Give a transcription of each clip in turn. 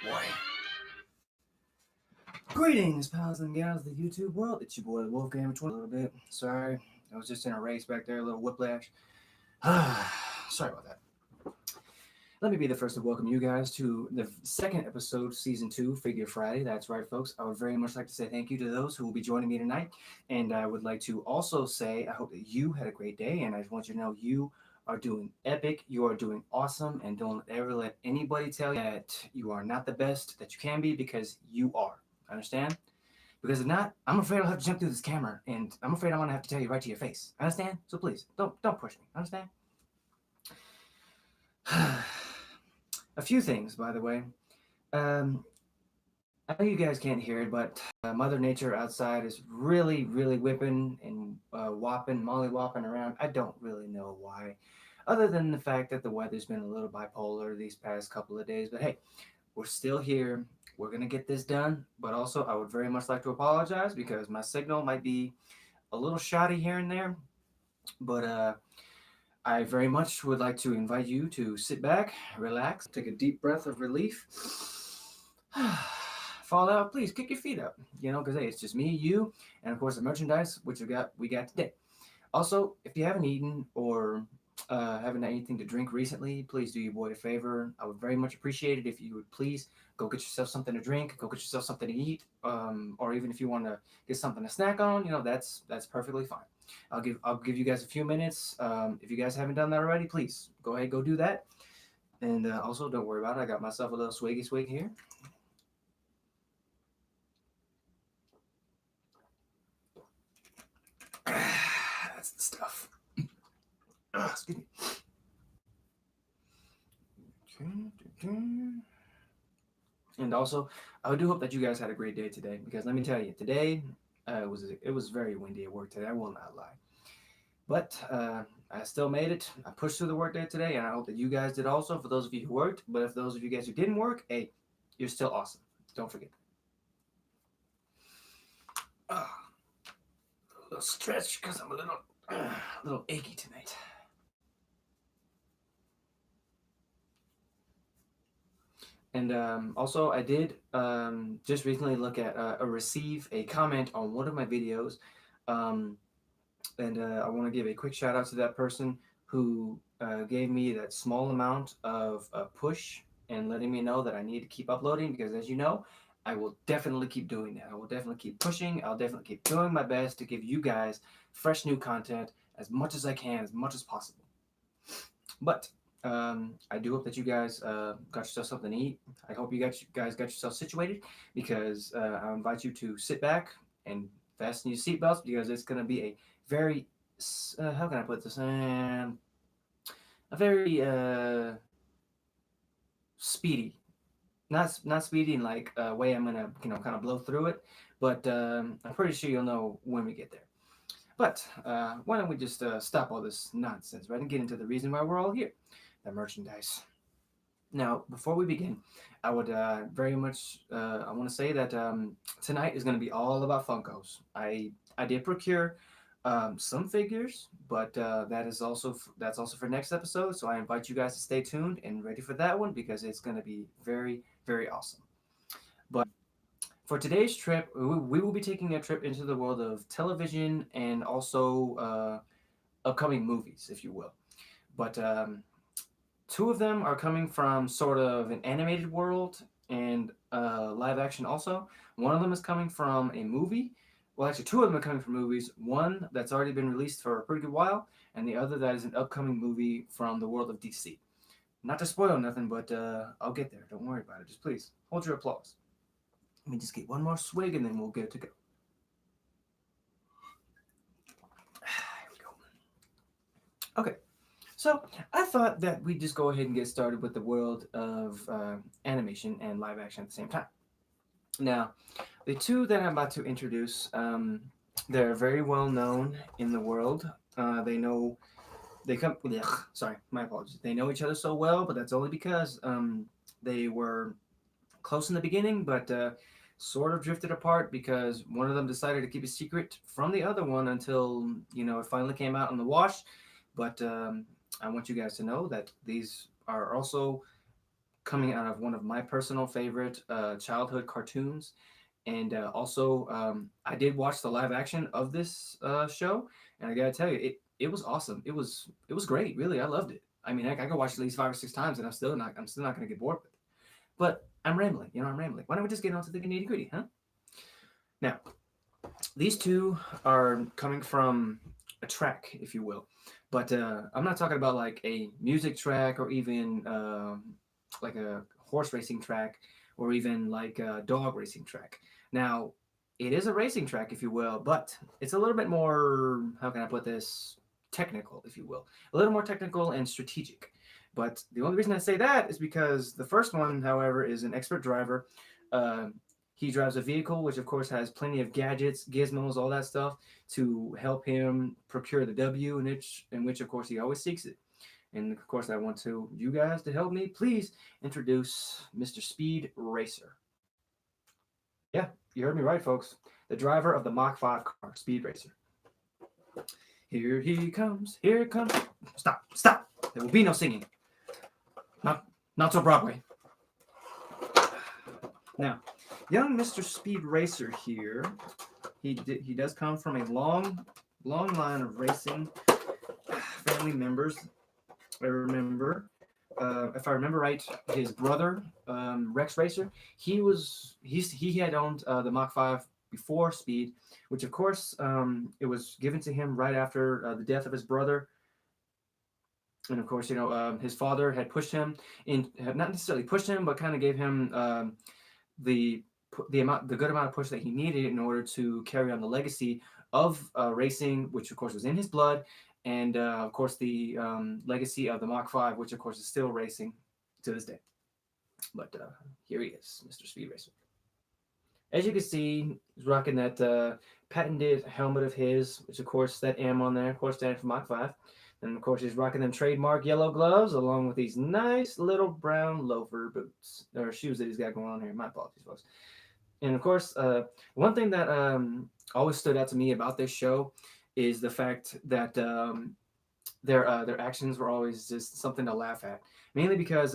Boy. Greetings, pals and gals of the YouTube world. It's your boy Wolfgang. A little bit. Sorry, I was just in a race back there, a little whiplash. Sorry about that. Let me be the first to welcome you guys to the second episode, Season 2, Figure Friday. That's right, folks. I would very much like to say thank you to those who will be joining me tonight. And I would like to also say I hope that you had a great day. And I just want you to know you are doing epic. You are doing awesome. And don't ever let anybody tell you that you are not the best that you can be, because you are. Understand? Because if not, I'm afraid I'll have to jump through this camera, and I'm afraid I'm gonna have to tell you right to your face. Understand? So please, don't push me. Understand? A few things, by the way. Um, I know you guys can't hear it, but Mother Nature outside is really, really whipping and whopping, molly-whopping around. I don't really know why, other than the fact that the weather's been a little bipolar these past couple of days. But hey, we're still here. We're going to get this done. But also, I would very much like to apologize because my signal might be a little shoddy here and there. But I very much would like to invite you to sit back, relax, take a deep breath of relief. Fall out, please kick your feet up. Because hey, it's just me, you, and of course the merchandise which we got today. Also, if you haven't eaten or haven't had anything to drink recently, please do your boy a favor. I would very much appreciate it if you would please go get yourself something to drink, go get yourself something to eat, or even if you want to get something to snack on, that's perfectly fine. I'll give you guys a few minutes. If you guys haven't done that already, please go ahead, go do that. And also, don't worry about it. I got myself a little swiggy swig here. That's the stuff. Excuse me. And also, I do hope that you guys had a great day today, because let me tell you, today it was very windy at work today. I will not lie, but I still made it. I pushed through the workday today, and I hope that you guys did also. For those of you who worked, but if those of you guys who didn't work, hey, you're still awesome. Don't forget. A little stretch because I'm a little achy tonight. And also, I did just recently look at receive a comment on one of my videos, and I want to give a quick shout out to that person who gave me that small amount of push and letting me know that I need to keep uploading, because as you know, I will definitely keep doing that. I will definitely keep pushing. I'll definitely keep doing my best to give you guys fresh new content as much as I can, as much as possible. But I do hope that you guys got yourself something to eat. I hope you guys got yourself situated, because I invite you to sit back and fasten your seatbelts, because it's going to be a very, how can I put this? A very speedy, not speedy in like a way I'm gonna kind of blow through it, but I'm pretty sure you'll know when we get there. But why don't we just stop all this nonsense, right, and get into the reason why we're all here, the merchandise. Now, before we begin, I would very much I want to say that tonight is going to be all about Funkos. I did procure some figures, but that's also for next episode. So I invite you guys to stay tuned and ready for that one, because it's going to be very, very awesome. But for today's trip, we will be taking a trip into the world of television and also upcoming movies, if you will. But two of them are coming from sort of an animated world and live action also. One of them is coming from a movie. Well, actually, two of them are coming from movies. One that's already been released for a pretty good while, and the other that is an upcoming movie from the world of DC. Not to spoil nothing, but I'll get there. Don't worry about it. Just please hold your applause. Let me just get one more swig, and then we'll get to go. Here we go. Okay. So I thought that we'd just go ahead and get started with the world of animation and live action at the same time. Now, the two that I'm about to introduce, they're very well known in the world. Sorry, my apologies. They know each other so well, but that's only because they were close in the beginning, but sort of drifted apart because one of them decided to keep a secret from the other one until it finally came out on the wash. But I want you guys to know that these are also coming out of one of my personal favorite childhood cartoons. And also, I did watch the live action of this show, and I gotta tell you, it was awesome. It was great. Really, I loved it. I mean, I could watch it at least 5 or 6 times, and I'm still not gonna get bored with it. But I'm rambling. I'm rambling. Why don't we just get on to the nitty gritty, huh? Now, these two are coming from a track, if you will, but I'm not talking about like a music track or even like a horse racing track or even like a dog racing track. Now, it is a racing track, if you will, but it's a little bit more, how can I put this, technical, if you will, a little more technical and strategic. But the only reason I say that is because the first one, however, is an expert driver. Uh, he drives a vehicle, which of course has plenty of gadgets, gizmos, all that stuff to help him procure the W, in which of course he always seeks it. And of course, I want you guys to help me. Please introduce Mr. Speed Racer. Yeah, you heard me right, folks. The driver of the Mach 5 car, Speed Racer. Here he comes. Here it comes. Stop! Stop! There will be no singing. Not, not till Broadway. Now, young Mr. Speed Racer here, he does come from a long line of racing family members. I remember, if I remember right, his brother Rex Racer, he had owned the Mach 5 before Speed, which of course it was given to him right after the death of his brother. And of course, his father had pushed him had not necessarily pushed him, but kind of gave him the the good amount of push that he needed in order to carry on the legacy of racing, which of course was in his blood, and of course the legacy of the Mach 5, which of course is still racing to this day. But here he is, Mr. Speed Racer. As you can see, he's rocking that patented helmet of his, which of course that M on there, of course standing for Mach 5. And of course he's rocking them trademark yellow gloves along with these nice little brown loafer boots, or shoes that he's got going on here. My apologies, folks. And of course, one thing that always stood out to me about this show is the fact that their actions were always just something to laugh at. Mainly because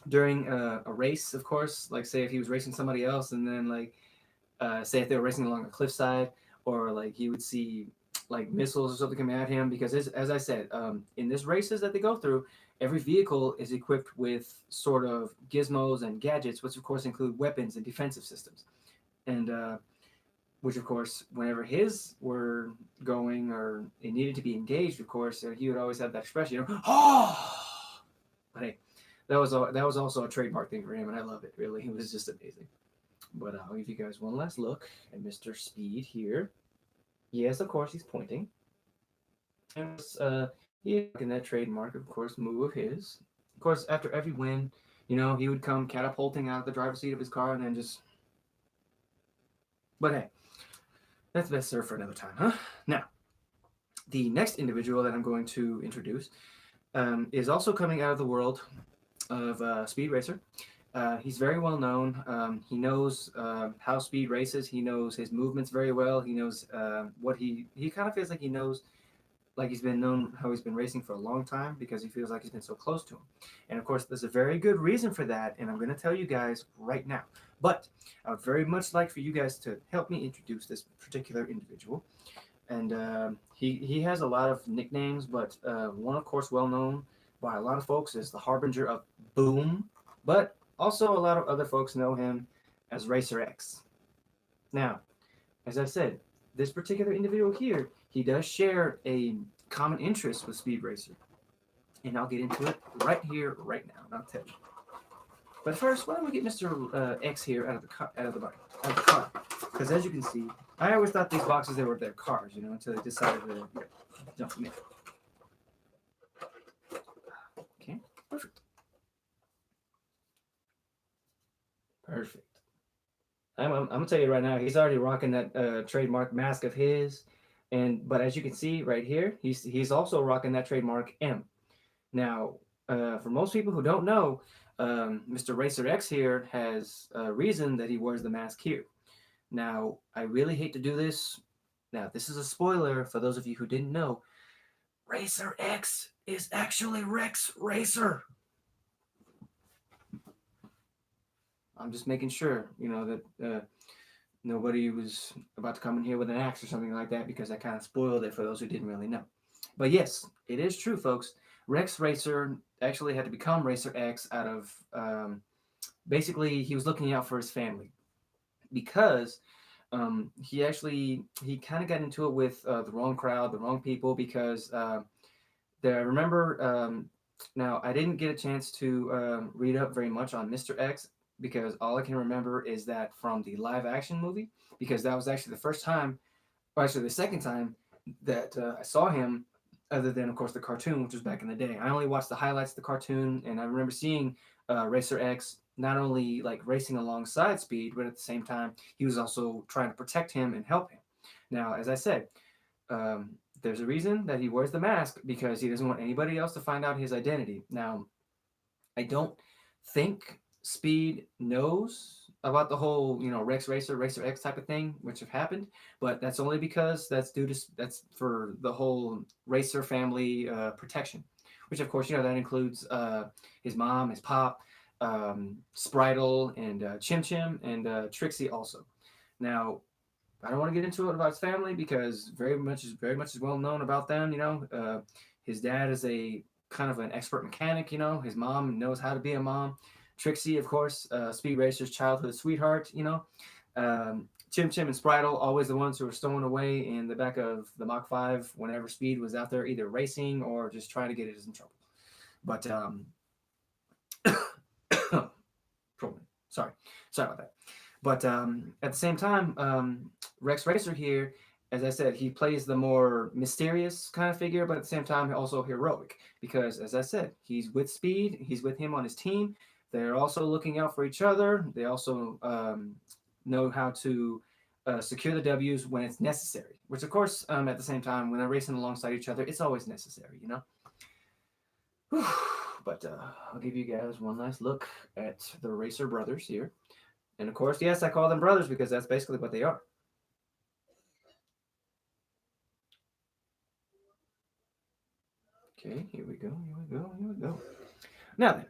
during a race, of course, like say if he was racing somebody else, and then like say if they were racing along a cliffside, or like he would see like missiles or something coming at him. Because as I said, in this races that they go through, every vehicle is equipped with sort of gizmos and gadgets, which of course include weapons and defensive systems. And which of course, whenever his were going or it needed to be engaged, of course, he would always have that expression, oh. But hey, that was also a trademark thing for him, and I love it. Really, it was just amazing. But I'll give you guys one last look at Mr. Speed here. Yes, of course, he's pointing. And he's in that trademark, of course, move of his. Of course, after every win, he would come catapulting out of the driver's seat of his car and then just. But hey, that's best served for another time, huh? Now, the next individual that I'm going to introduce is also coming out of the world of Speed Racer. He's very well known. He knows how Speed races. He knows his movements very well. He knows what he kind of feels like he knows, like he's been known how he's been racing for a long time because he feels like he's been so close to him. And of course, there's a very good reason for that, and I'm going to tell you guys right now. But I would very much like for you guys to help me introduce this particular individual. And he has a lot of nicknames, but one, of course, well known by a lot of folks is the Harbinger of Boom. But also, a lot of other folks know him as Racer X. Now, as I said, this particular individual here, he does share a common interest with Speed Racer. And I'll get into it right here, right now, and I'll tell you. But first, why don't we get Mr. X here out of the car? Because as you can see, I always thought these boxes, they were their cars, until they decided to dump them in. Okay, perfect. Perfect. I'm gonna tell you right now, he's already rocking that trademark mask of his, but as you can see right here, he's also rocking that trademark M. Now, for most people who don't know, Mr. Racer X here has a reason that he wears the mask here. Now, I really hate to do this. Now, this is a spoiler for those of you who didn't know. Racer X is actually Rex Racer. I'm just making sure, that nobody was about to come in here with an axe or something like that, because I kind of spoiled it for those who didn't really know. But yes, it is true, folks. Rex Racer actually had to become Racer X out of basically he was looking out for his family, because he kind of got into it with the wrong crowd, the wrong people, because there I remember now I didn't get a chance to read up very much on Mr. X, because all I can remember is that from the live action movie, because that was actually the first time, or actually the second time that I saw him, other than of course the cartoon, which was back in the day. I only watched the highlights of the cartoon, and I remember seeing Racer X not only like racing alongside Speed, but at the same time he was also trying to protect him and help him. Now, as I said, um, there's a reason that he wears the mask, because he doesn't want anybody else to find out his identity. Now, I don't think Speed knows about the whole, Rex Racer, Racer X type of thing, which have happened, but that's only because that's for the whole Racer family protection, which of course, that includes his mom, his pop, Spritle, and Chim Chim, and Trixie also. Now, I don't want to get into it about his family, because very much is well known about them. His dad is a kind of an expert mechanic. His mom knows how to be a mom. Trixie, of course, Speed Racer's childhood sweetheart. Chim Chim and Spritle, always the ones who were stolen away in the back of the Mach 5 whenever Speed was out there either racing or just trying to get us in trouble. But sorry about that. But at the same time, Rex Racer here, as I said, he plays the more mysterious kind of figure, but at the same time also heroic, because as I said, he's with Speed, he's with him on his team. They're also looking out for each other. They also know how to secure the W's when it's necessary, which of course, at the same time, when they're racing alongside each other, it's always necessary. But I'll give you guys one last look at the Racer brothers here. And of course, yes, I call them brothers because that's basically what they are. Okay, here we go. Now then,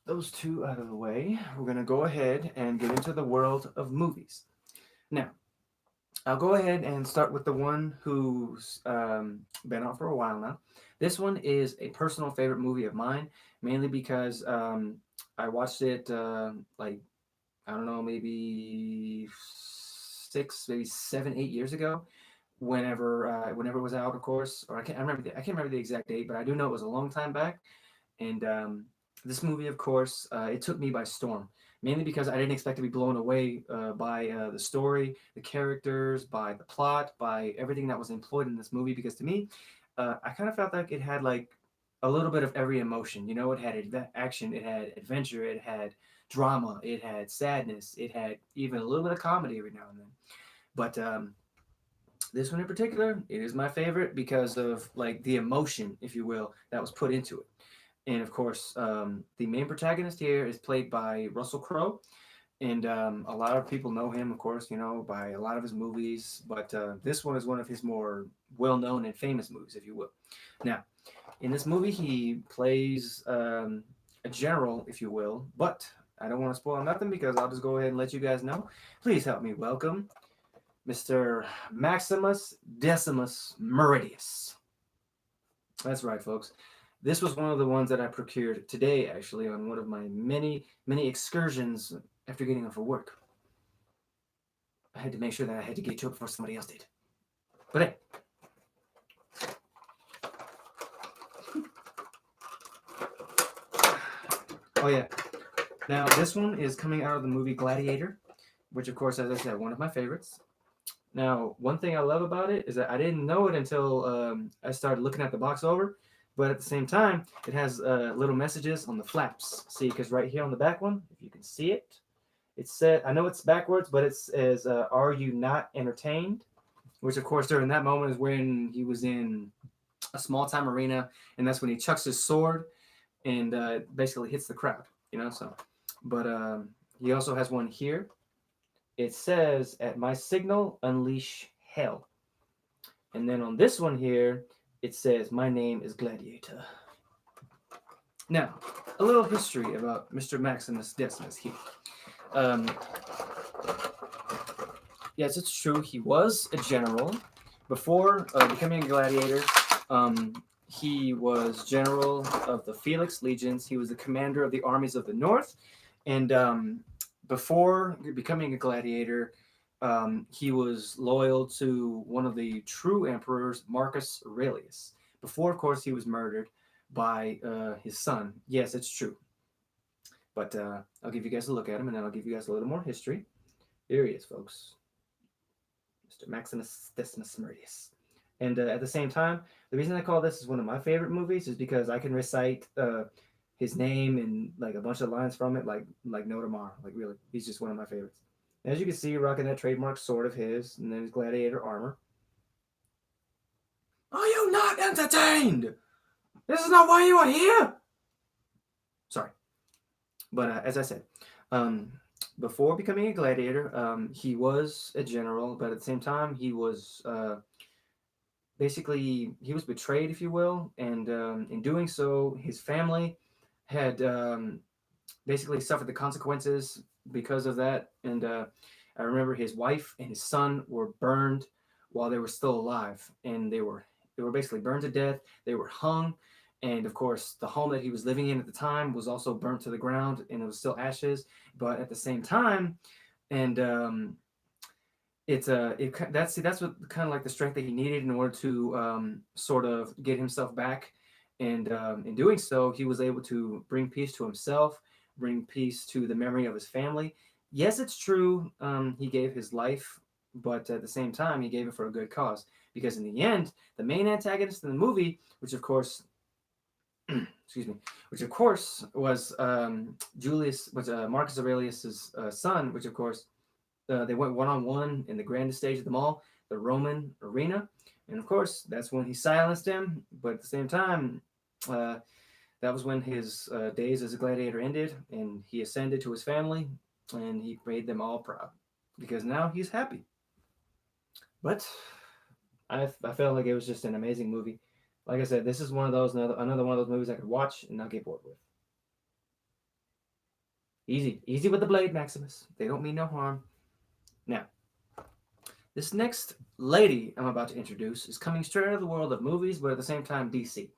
those two out of the way, we're going to go ahead and get into the world of movies. Now, I'll go ahead and start with the one who's been out for a while now. This one is a personal favorite movie of mine, mainly because I watched it I don't know, maybe 6, maybe 7, 8 years ago. Whenever it was out, of course, or I can't remember the exact date, but I do know it was a long time back. And this movie, of course, it took me by storm, mainly because I didn't expect to be blown away by the story, the characters, by the plot, by everything that was employed in this movie. Because to me, I kind of felt like it had like a little bit of every emotion. It had action, it had adventure, it had drama, it had sadness, it had even a little bit of comedy every now and then. But this one in particular, it is my favorite because of like the emotion, if you will, that was put into it. And of course, the main protagonist here is played by Russell Crowe, and a lot of people know him, of course, by a lot of his movies. But this one is one of his more well-known and famous movies, if you will. Now, in this movie, he plays a general, if you will, but I don't want to spoil nothing because I'll just go ahead and let you guys know. Please help me welcome Mr. Maximus Decimus Meridius. That's right, folks. This was one of the ones that I procured today, actually, on one of my many, many excursions after getting off of work. I had to make sure that I had to get to it before somebody else did. But hey. Oh, yeah. Now, this one is coming out of the movie Gladiator, which, of course, as I said, one of my favorites. Now, one thing I love about it is that I didn't know it until I started looking at the box over, but at the same time, it has little messages on the flaps. See, because right here on the back one, if you can see it, it said, I know it's backwards, but it says, "Are you not entertained?" Which, of course, during that moment is when he was in a small-time arena, and that's when he chucks his sword and basically hits the crowd, so. But he also has one here. It says, "At my signal, unleash hell." And then on this one here, it says, "My name is Gladiator." Now, a little history about Mr. Maximus Decimus here. Um, yes, it's true. He was a general before becoming a gladiator. Um, he was general of the Felix legions. He was the commander of the armies of the north, and before becoming a gladiator, he was loyal to one of the true emperors, Marcus Aurelius. Before, of course, he was murdered by his son. Yes, it's true. But I'll give you guys a look at him, and then I'll give you guys a little more history. Here he is, folks. Mr. Maximus Decimus Meridius. And at the same time, the reason I call this is one of my favorite movies is because I can recite his name and like a bunch of lines from it, like no tomorrow. Like really, he's just one of my favorites. As you can see, rocking that trademark sword of his, and then his gladiator armor. Are you not entertained? This is not why you are here. Sorry, but as I said, um, before becoming a gladiator, he was a general, but at the same time, he was basically he was betrayed, if you will, and in doing so, his family had basically suffered the consequences because of that. And I remember his wife and his son were burned while they were still alive, and they were basically burned to death. They were hung, and of course, the home that he was living in at the time was also burnt to the ground, and it was still ashes. But at the same time, and that's what kind of like the strength that he needed in order to sort of get himself back, and in doing so, he was able to bring peace to himself, bring peace to the memory of his family. Yes, it's true. He gave his life, but at the same time, he gave it for a good cause. Because in the end, the main antagonist in the movie, which of course, excuse me, which of course was Marcus Aurelius's son, which of course they went one on one in the grandest stage of them all, the Roman arena, and of course that's when he silenced him. But at the same time, uh, that was when his days as a gladiator ended, and he ascended to his family, and he made them all proud because now he's happy. But I felt like it was just an amazing movie. Like I said, this is one of those another one of those movies I could watch and not get bored with. Easy, easy with the blade, Maximus. They don't mean no harm. Now, this next lady I'm about to introduce is coming straight out of the world of movies, but at the same time, DC.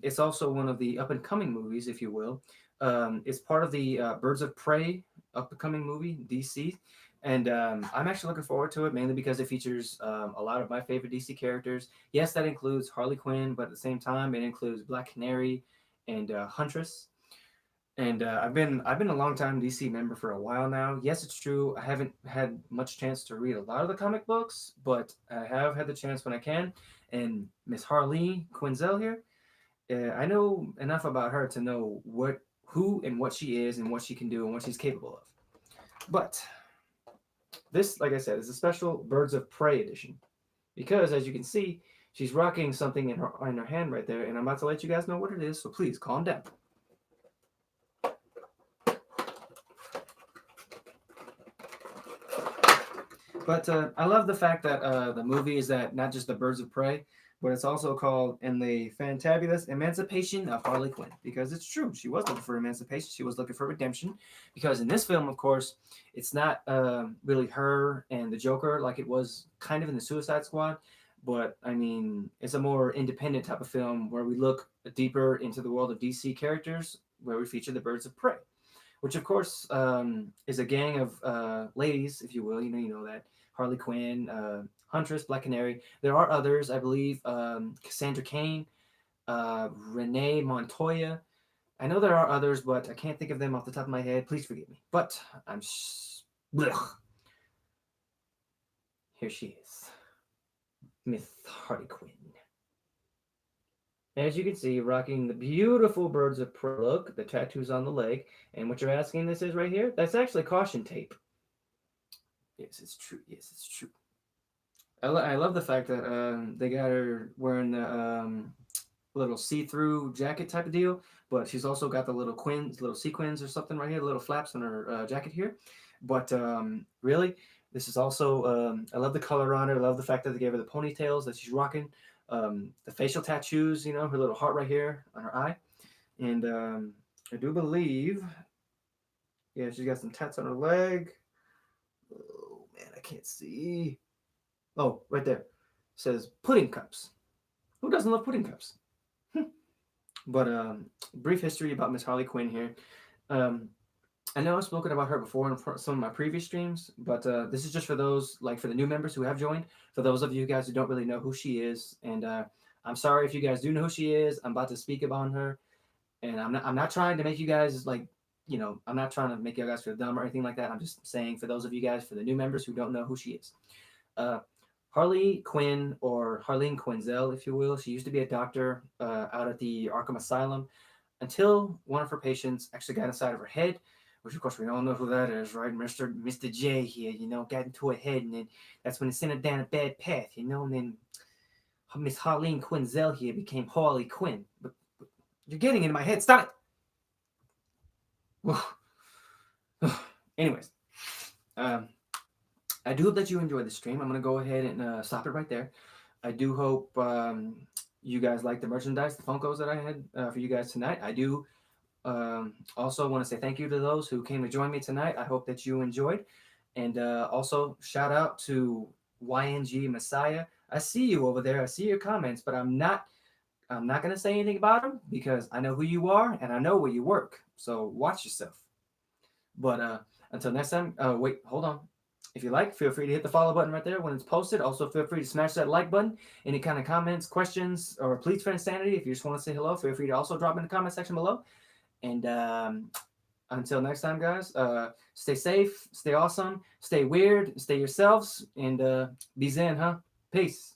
It's also one of the up and coming movies, if you will. It's part of the Birds of Prey up and coming movie, DC. And I'm actually looking forward to it mainly because it features a lot of my favorite DC characters. Yes, that includes Harley Quinn, but at the same time, it includes Black Canary and Huntress. And I've been a long time DC member for a while now. Yes, it's true. I haven't had much chance to read a lot of the comic books, but I have had the chance when I can. And Miss Harley Quinzel here, I know enough about her to know who, and what she is, and what she can do, and what she's capable of. But this, like I said, is a special Birds of Prey edition because, as you can see, she's rocking something in her hand right there, and I'm about to let you guys know what it is. So please calm down. But I love the fact that the movie is that not just the Birds of Prey, but it's also called "In the Fantabulous Emancipation of Harley Quinn" because it's true. She was looking for emancipation. She was looking for redemption. Because in this film, of course, it's not really her and the Joker like it was kind of in the Suicide Squad. But I mean, it's a more independent type of film where we look deeper into the world of DC characters, where we feature the Birds of Prey, which of course is a gang of ladies, if you will. You know that Harley Quinn, Huntress, Black Canary. There are others, I believe. Cassandra Cain, Renee Montoya. I know there are others, but I can't think of them off the top of my head. Please forgive me. But blech. Here she is, Miss Harley Quinn. As you can see, rocking the beautiful Birds of Prey look, the tattoos on the leg, and what you're asking this is right here, that's actually caution tape. Yes, it's true. Yes, it's true. I love the fact that they got her wearing the little see-through jacket type of deal, but she's also got the little sequins or something right here, the little flaps on her jacket here. But really, this is also I love the color on her. I love the fact that they gave her the ponytails that she's rocking, the facial tattoos. Her little heart right here on her eye. And I do believe, yeah, she's got some tats on her leg. Oh man, I can't see. Oh, right there. It says pudding cups. Who doesn't love pudding cups? But brief history about Miss Harley Quinn here. Um, I know I've spoken about her before in some of my previous streams, but this is just for those, like for the new members who have joined. For those of you guys who don't really know who she is, and I'm sorry if you guys do know who she is. I'm about to speak about her, and I'm not trying to make you guys like, I'm not trying to make you guys feel dumb or anything like that. I'm just saying for those of you guys, for the new members who don't know who she is. Uh, Harley Quinn, or Harleen Quinzel, if you will, she used to be a doctor out at the Arkham Asylum until one of her patients actually got inside of her head, which of course we all know who that is, right? Mr. J here, got into her head, and then that's when it sent her down a bad path, and then Miss Harleen Quinzel here became Harley Quinn. But you're getting into my head. Stop it. Anyways, um, I do hope that you enjoyed the stream. I'm gonna go ahead and stop it right there. I do hope you guys like the merchandise, the Funkos that I had for you guys tonight. I do also want to say thank you to those who came to join me tonight. I hope that you enjoyed. And also, shout out to YNG Messiah. I see you over there. I see your comments, but I'm not going to say anything about them because I know who you are and I know where you work. So watch yourself. But until next time, wait, hold on. If you like, feel free to hit the follow button right there when it's posted. Also, feel free to smash that like button. Any kind of comments, questions, or pleas for insanity, if you just want to say hello, feel free to also drop in the comment section below. And until next time, guys, stay safe, stay awesome, stay weird, stay yourselves, and be zen, huh? Peace.